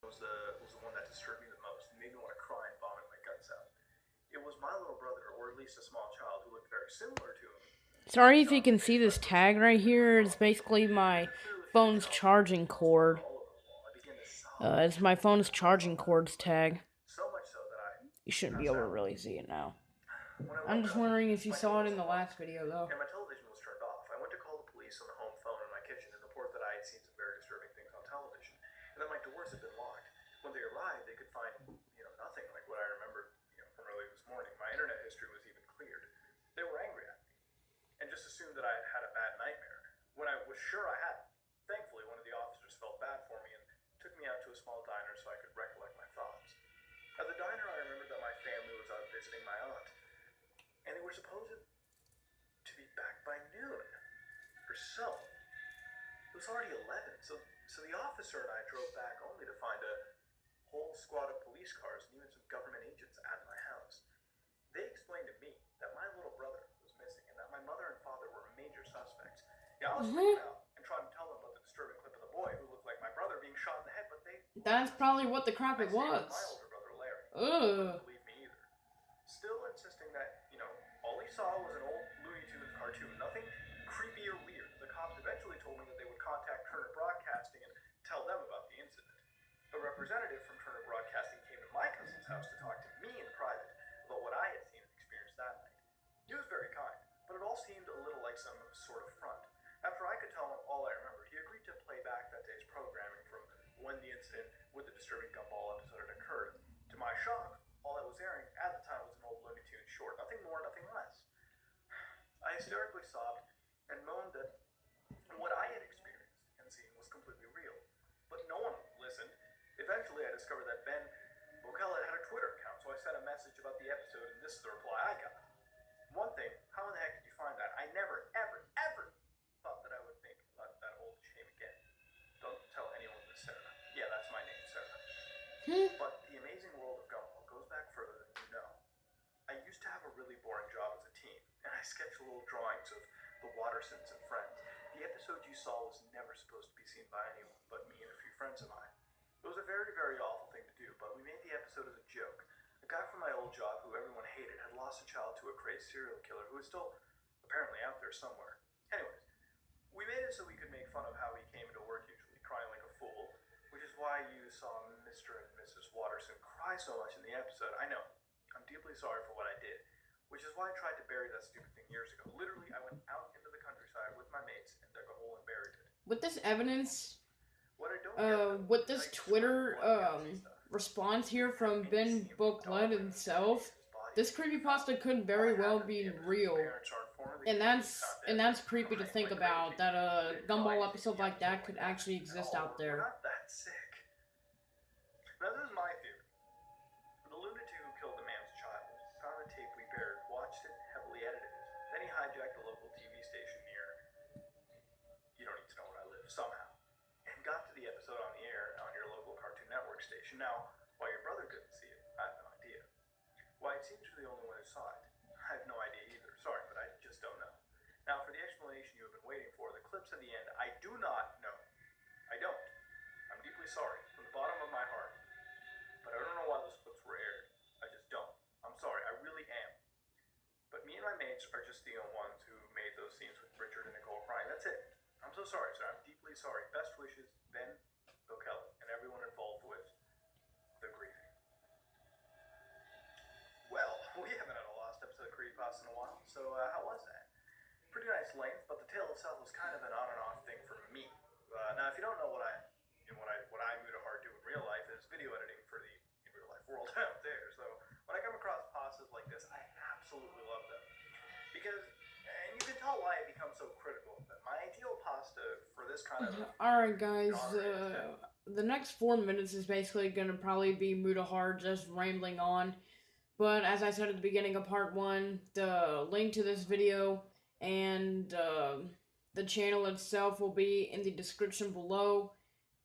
was the one that disturbed me the most and made me want to cry and vomit my guts out. It was my little brother, or at least a small child, who looked very similar to him. Sorry if you John was can made see this breakfast tag right in my here. It's father. basically It my interfered with his phone's childhood charging dreams that were cord. all over the wall. I began to sob It's my phone's uncontrollably charging above that. cords tag. So much so that I You shouldn't be passed able to out. really see it now. When I I'm woke just up, wondering if you my door saw it in wasn't the last locked, video, though. and my television was turned off. I went to call the police on the home phone in my kitchen to report that I had seen some very disturbing things on television, and that my doors had been locked. When they arrived, they could find, nothing like what I remembered, from early this morning. My internet history was even cleared. They were angry at me, and just assumed that I had had a bad nightmare, when I was sure I hadn't. Thankfully, one of the officers felt bad for me and took me out to a small diner so I could recollect my thoughts. At the diner, I remembered that my family was out visiting my aunt, and they were supposed to be back by noon or so. It was already 11, so the officer and I drove back only to find a whole squad of police cars and even some government agents at my house. They explained to me that my little brother was missing and that my mother and father were major suspects. Yeah, I was freaking out and trying to tell them about the disturbing clip of the boy who looked like my brother being shot in the head, but they That's probably what the crap I it stayed with my was. older brother Larry. He Ugh. wouldn't believe me either. Still insisting that, all he saw was an old Looney Tunes cartoon. Nothing creepy or weird. The cops eventually told me that they would contact Turner Broadcasting and tell them about the incident. A representative from Turner Broadcasting came to my cousin's house to talk to me in private about what I had seen and experienced that night. He was very kind, but it all seemed a little like some sort of front. After I could tell him all I remembered, he agreed to play back that day's programming from when the incident with the disturbing gumball episode had occurred. To my shock, all that was airing at the time was an old Looney Tunes short, nothing more, nothing less. I hysterically sobbed and moaned that what I had experienced and seen was completely real. But no one listened. Eventually, I discovered that Ben Bocella had a Twitter account, so I sent a message about the episode, and this is the reply I got. One thing, how in the heck did you find that? I never, ever, ever thought that I would think about that old shame again. Don't tell anyone this, Sarah. Yeah, that's my name, Sarah. But the amazing world of Gumball goes back further than you know. I used to have a really boring job as a teen, and I sketched little drawings of the Wattersons and friends. The episode you saw was never supposed to be seen by anyone but me and a few friends of mine. It was a very, very awful thing to do, but we made the episode as a joke. A guy from my old job, who everyone hated, had lost a child to a crazed serial killer who is still apparently out there somewhere. Anyways, we made it so we could make fun of how he came into work usually, crying like a fool, which is why you saw Mr. and Mrs. Watterson cry so much in the episode. I know. I'm deeply sorry for what I did, which is why I tried to bury that stupid thing years ago. Literally, I went out into the countryside with my mates and dug a hole and buried it. With this evidence, What I don't get, though, with is this how you Twitter, describe blood and stuff. response here from And you Ben see him Boclet dog himself, his body. this creepypasta could All very that well happened to be him is his real. parents are informed that And he was found dead. that's creepy to Crying think like about, crazy. that a They Gumball cried episode in the like that episode could like that. actually exist No, out we're there. not that sick. Now, this is my theory. The lunatic who killed the man's child found the tape we buried, watched it, heavily edited it. Then he hijacked a local TV station near, you don't need to know where I live, somehow, and got to the episode on the air on your local Cartoon Network station. Now, why your brother couldn't see it, I have no idea. Why it seems you're the only one who saw it, I have no idea either. Sorry, but I just don't know. Now, for the explanation you have been waiting for, the clips at the end, I do not know. I don't. I'm deeply sorry, from the bottom of my heart. But I don't know why those clips were aired. I just don't. I'm sorry, I really am. But me and my mates are just the ones who made those scenes with Richard and Nicole crying. That's it. I'm so sorry, sir. I'm deeply sorry. Best wishes, Ben Bocella, and everyone involved with the grieving. Well, we haven't had a lost episode of Creepypasta in a while, so how was that? Pretty nice length, but the tale itself was kind of an on and off thing for me. Now, if you don't know what I Muda Hard do in real life is video editing for the in real life world out there. So when I come across pastas like this, I absolutely love them because, and you can tell why I become so critical. That my ideal pasta for this kind of Alright, guys, genre is the next 4 minutes is basically gonna probably be Muda Hard just rambling on. But as I said at the beginning of part 1, the link to this video and the channel itself will be in the description below.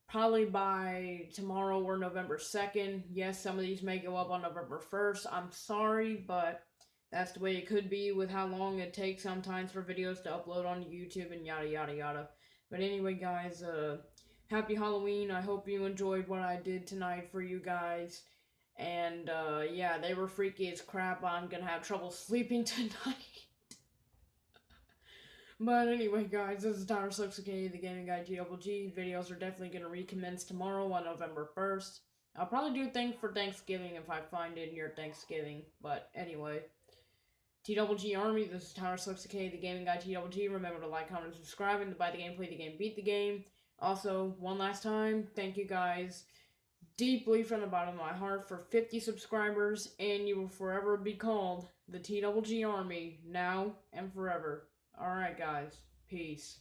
Probably by tomorrow or November 2nd. Yes, some of these may go up on November 1st. I'm sorry, but that's the way it could be with how long it takes sometimes for videos to upload on YouTube and yada yada yada. But anyway, guys, happy Halloween. I hope you enjoyed what I did tonight for you guys. And yeah, they were freaky as crap. I'm gonna have trouble sleeping tonight. But anyway, guys, this is Tyler Sucks, aka the Gaming Guy TWG. Videos are definitely gonna recommence tomorrow on November 1st. I'll probably do a thing for Thanksgiving if I find it near Thanksgiving. But anyway, TWG Army, this is Tyler Sucks, aka the Gaming Guy TWG. Remember to like, comment, and subscribe, and to buy the game, play the game, beat the game. Also, one last time, thank you guys deeply from the bottom of my heart for 50 subscribers, and you will forever be called the TWG Army, now and forever. Alright, guys. Peace.